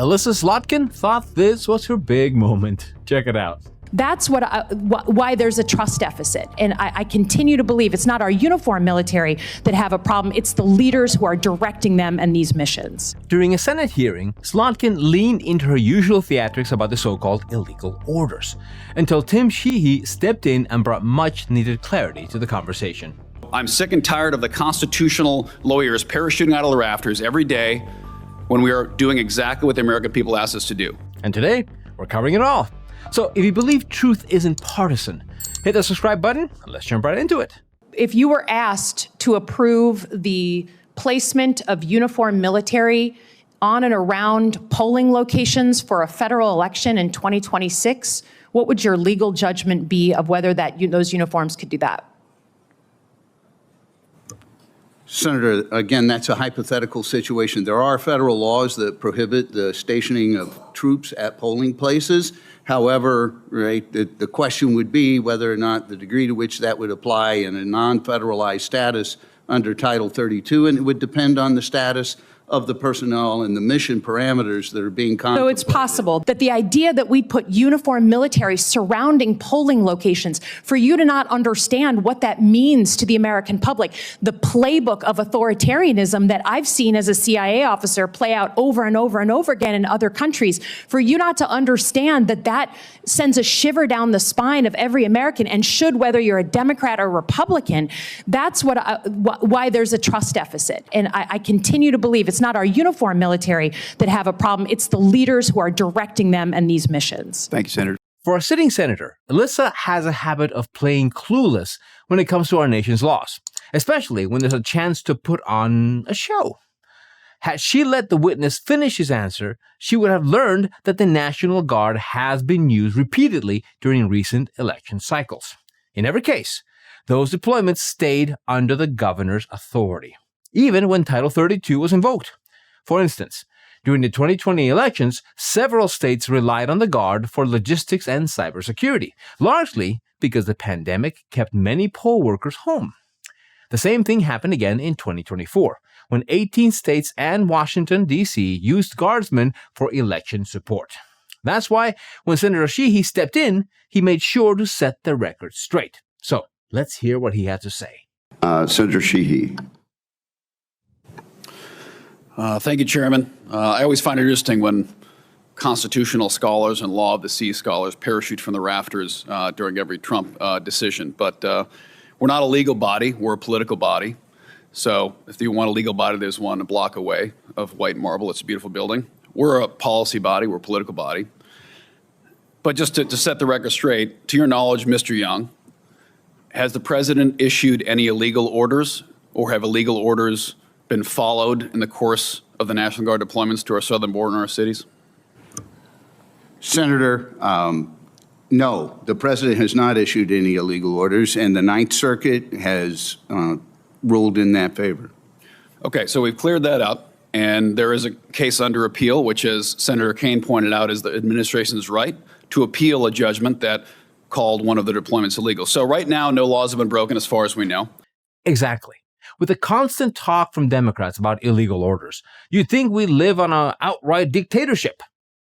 Elissa Slotkin thought this was her big moment. Check it out. That's why there's a trust deficit. And I continue to believe it's not our uniformed military that have a problem, it's the leaders who are directing them and these missions. During a Senate hearing, Slotkin leaned into her usual theatrics about the so-called illegal orders, until Tim Sheehy stepped in and brought much-needed clarity to the conversation. I'm sick and tired of the constitutional lawyers parachuting out of the rafters every day when we are doing exactly what the American people asked us to do. And today, we're covering it all. So if you believe truth isn't partisan, hit the subscribe button and let's jump right into it. If you were asked to approve the placement of uniformed military on and around polling locations for a federal election in 2026, what would your legal judgment be of whether those uniforms could do that? Senator, again, that's a hypothetical situation. There are federal laws that prohibit the stationing of troops at polling places. However, right, the question would be whether or not the degree to which that would apply in a non-federalized status under Title 32, and it would depend on the status of the personnel and the mission parameters that are being contemplated. So it's possible that the idea that we put uniformed military surrounding polling locations, for you to not understand what that means to the American public, the playbook of authoritarianism that I've seen as a CIA officer play out over and over and over again in other countries, for you not to understand that sends a shiver down the spine of every American, and should, whether you're a Democrat or Republican, that's why there's a trust deficit. And I continue to believe it's not our uniformed military that have a problem, it's the leaders who are directing them and these missions. Thank you, Senator. For a sitting senator, Elissa has a habit of playing clueless when it comes to our nation's laws, especially when there's a chance to put on a show. Had she let the witness finish his answer, she would have learned that the National Guard has been used repeatedly during recent election cycles. In every case, those deployments stayed under the governor's authority, even when Title 32 was invoked. For instance, during the 2020 elections, several states relied on the Guard for logistics and cybersecurity, largely because the pandemic kept many poll workers home. The same thing happened again in 2024, when 18 states and Washington, D.C. used Guardsmen for election support. That's why when Senator Sheehy stepped in, he made sure to set the record straight. So let's hear what he had to say. Senator Sheehy. Thank you, Chairman. I always find it interesting when constitutional scholars and law of the sea scholars parachute from the rafters during every Trump decision. But we're not a legal body. We're a political body. So if you want a legal body, there's one a block away of white marble. It's a beautiful building. We're a policy body. We're a political body. But just to set the record straight, to your knowledge, Mr. Young, has the president issued any illegal orders, or have illegal orders been followed in the course of the National Guard deployments to our southern border and our cities? Senator, no, the president has not issued any illegal orders, and the Ninth Circuit has ruled in that favor. Okay, so we've cleared that up, and there is a case under appeal, which, as Senator Kaine pointed out, is the administration's right to appeal a judgment that called one of the deployments illegal. So right now, no laws have been broken as far as we know. Exactly. With the constant talk from Democrats about illegal orders, you'd think we live on an outright dictatorship.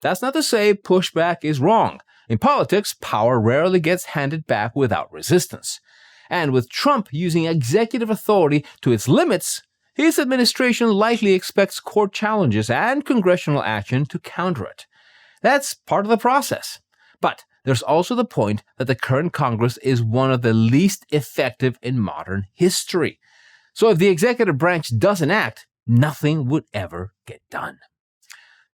That's not to say pushback is wrong. In politics, power rarely gets handed back without resistance. And with Trump using executive authority to its limits, his administration likely expects court challenges and congressional action to counter it. That's part of the process. But there's also the point that the current Congress is one of the least effective in modern history. So if the executive branch doesn't act, nothing would ever get done.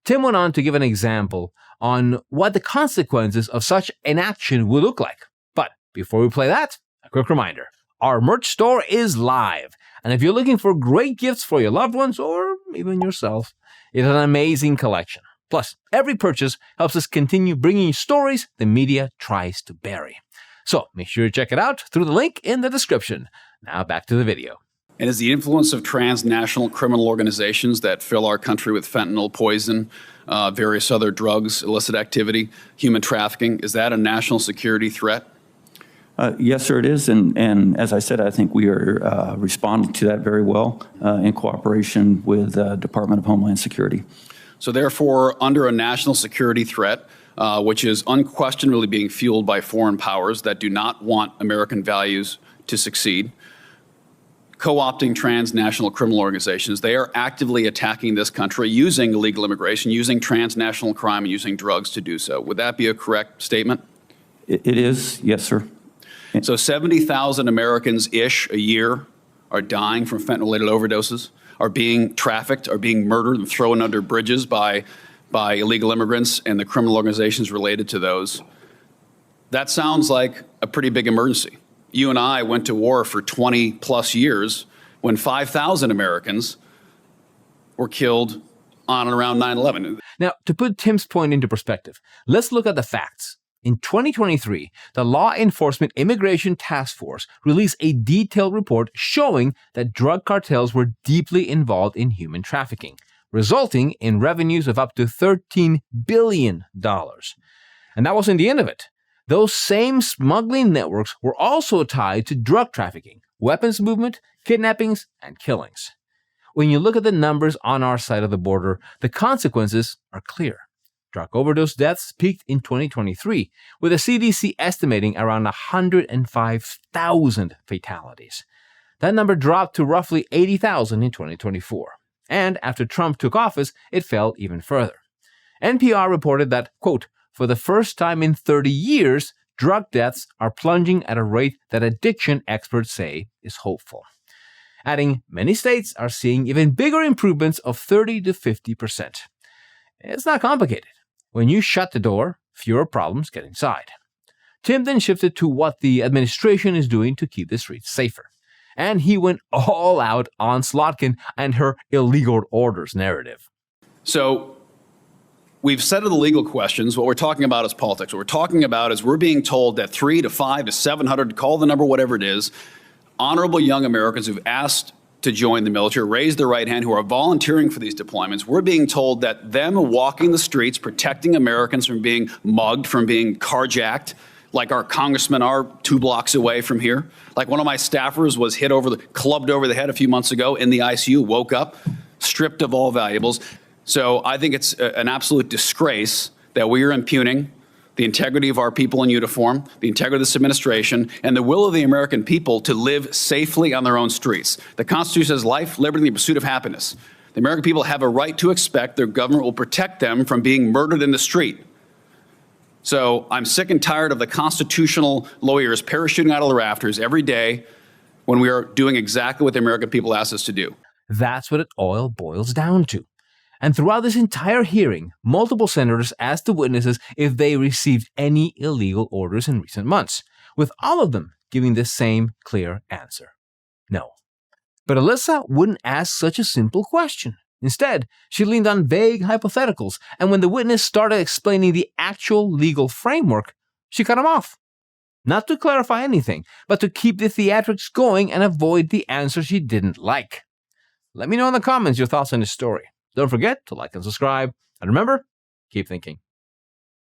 Tim went on to give an example on what the consequences of such inaction would look like. But before we play that, a quick reminder. Our merch store is live, and if you're looking for great gifts for your loved ones or even yourself, it's an amazing collection. Plus, every purchase helps us continue bringing you stories the media tries to bury. So make sure you check it out through the link in the description. Now back to the video. And is the influence of transnational criminal organizations that fill our country with fentanyl, poison, various other drugs, illicit activity, human trafficking, is that a national security threat? Yes, sir, it is. And as I said, I think we are responding to that very well in cooperation with the Department of Homeland Security. So therefore, under a national security threat, which is unquestionably being fueled by foreign powers that do not want American values to succeed, co-opting transnational criminal organizations, they are actively attacking this country using illegal immigration, using transnational crime, and using drugs to do so. Would that be a correct statement? It is, yes, sir. So 70,000 Americans-ish a year are dying from fentanyl-related overdoses, are being trafficked, are being murdered and thrown under bridges by illegal immigrants and the criminal organizations related to those. That sounds like a pretty big emergency. You and I went to war for 20 plus years when 5,000 Americans were killed on and around 9/11. Now, to put Tim's point into perspective, let's look at the facts. In 2023, the Law Enforcement Immigration Task Force released a detailed report showing that drug cartels were deeply involved in human trafficking, resulting in revenues of up to $13 billion. And that wasn't the end of it. Those same smuggling networks were also tied to drug trafficking, weapons movement, kidnappings, and killings. When you look at the numbers on our side of the border, the consequences are clear. Drug overdose deaths peaked in 2023, with the CDC estimating around 105,000 fatalities. That number dropped to roughly 80,000 in 2024. And after Trump took office, it fell even further. NPR reported that, quote, for the first time in 30 years, drug deaths are plunging at a rate that addiction experts say is hopeful. Adding, many states are seeing even bigger improvements of 30 to 50%. It's not complicated. When you shut the door, fewer problems get inside. Tim then shifted to what the administration is doing to keep the streets safer. And he went all out on Slotkin and her illegal orders narrative. So we've settled the legal questions. What we're talking about is politics. What we're talking about is we're being told that 3 to 5 to 700, call the number whatever it is, honorable young Americans who've asked to join the military, raise their right hand, who are volunteering for these deployments, we're being told that them walking the streets, protecting Americans from being mugged, from being carjacked, like our congressmen are 2 blocks away from here. Like one of my staffers was clubbed over the head a few months ago in the ICU, woke up, stripped of all valuables. So I think it's an absolute disgrace that we are impugning the integrity of our people in uniform, the integrity of this administration, and the will of the American people to live safely on their own streets. The Constitution says life, liberty, and the pursuit of happiness. The American people have a right to expect their government will protect them from being murdered in the street. So I'm sick and tired of the constitutional lawyers parachuting out of the rafters every day when we are doing exactly what the American people asked us to do. That's what it all boils down to. And throughout this entire hearing, multiple senators asked the witnesses if they received any illegal orders in recent months, with all of them giving the same clear answer: no. But Elissa wouldn't ask such a simple question. Instead, she leaned on vague hypotheticals, and when the witness started explaining the actual legal framework, she cut him off. Not to clarify anything, but to keep the theatrics going and avoid the answer she didn't like. Let me know in the comments your thoughts on this story. Don't forget to like and subscribe. And remember, keep thinking.